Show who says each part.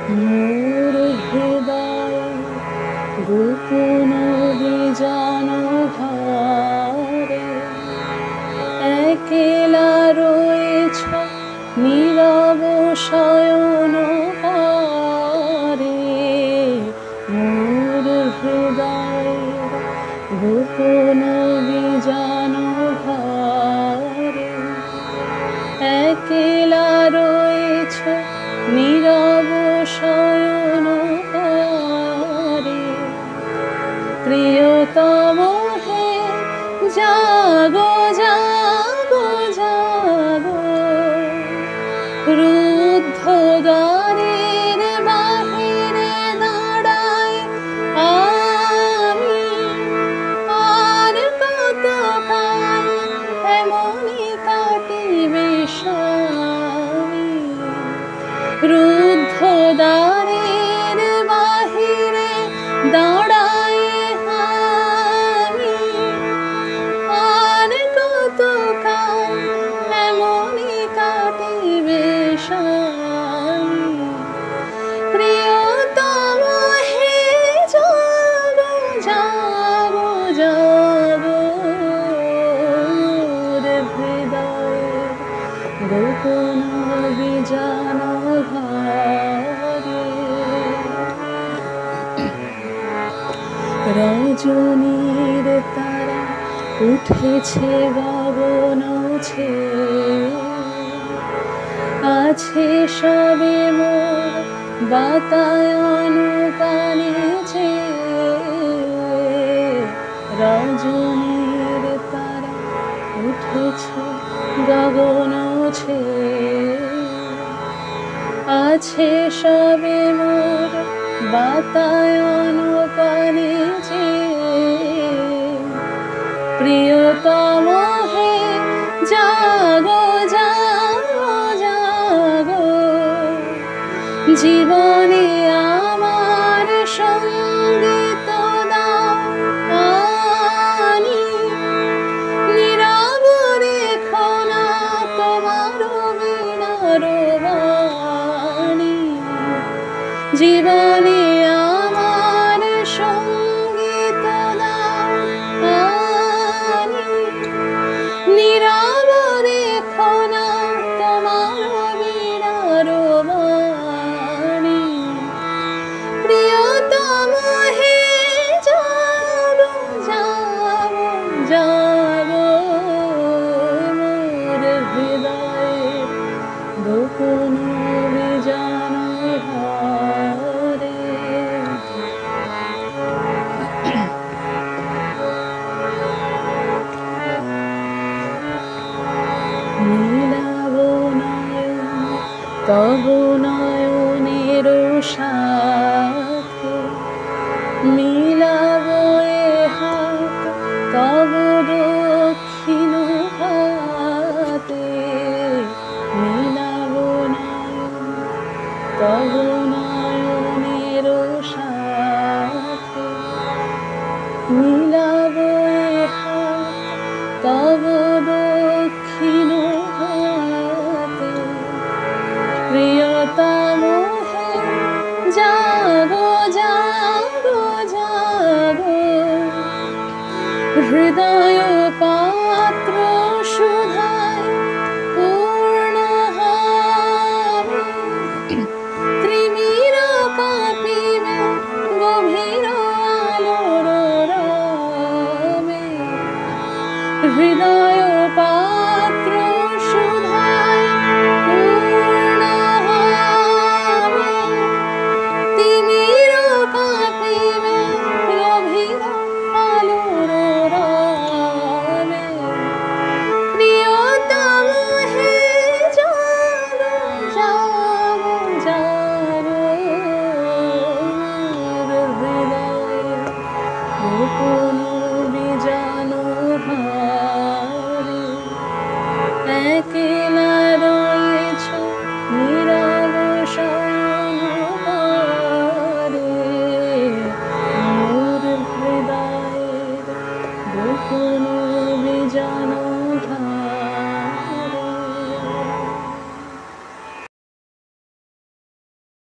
Speaker 1: মোর হৃদয় গোপন বিজান ঘরে একলা রয়েছ নীরব শয়ন পারে। মোর হৃদয় গোপন বিজান ঘরে একলা রয়েছ নীরব শয়ন পারে। প্রিয়তম হে জাগো জাগো জাগো, রুদ্ধ দ্বারের বাহিরে দাঁড়াই আমি। আর কতকাল এমনি কাটিবে স্বামী। রুদ্ধ দ্বারের বাহিরে দাঁড়াই আমি। আর কতকাল এমনি কাটিবে স্বামী। প্রিয়তম হে জাগো জাগো জাগো, হৃদয়ের গোপন বিজান ঘরে। রজনীর তারা উঠেছে গগন ছেয়ে, আছে সবে মোর বাতায়ন পানে চেয়ে। রজনীর তারা উঠেছে গগন ছেয়ে, আছে সবে মোর বাতায়ন পানে চেয়ে। প্রিয়তম হে জাগো জাগো জাগো, জীবনে আমার সঙ্গীত দাও আনি। নীরব রেখো না তোমার বীণার বাণী। জীবনে আমার সঙ্গীত দাও আনি। নীরব রেখো না তোমার বীণার বাণী। প্রিয়তম হে জাগো জাগো জাগো, মোর হৃদয়ের গোপন বিজান ঘরে। নীলাভ নয়ন তব নয়নের সাথে, মিলাব এ হাত তব দক্ষিণ হাতে। মিলাব নয়ন তব নয়নের সাথে, মিলাব এ হাত তব দক্ষিণ হাতে। প্রিয়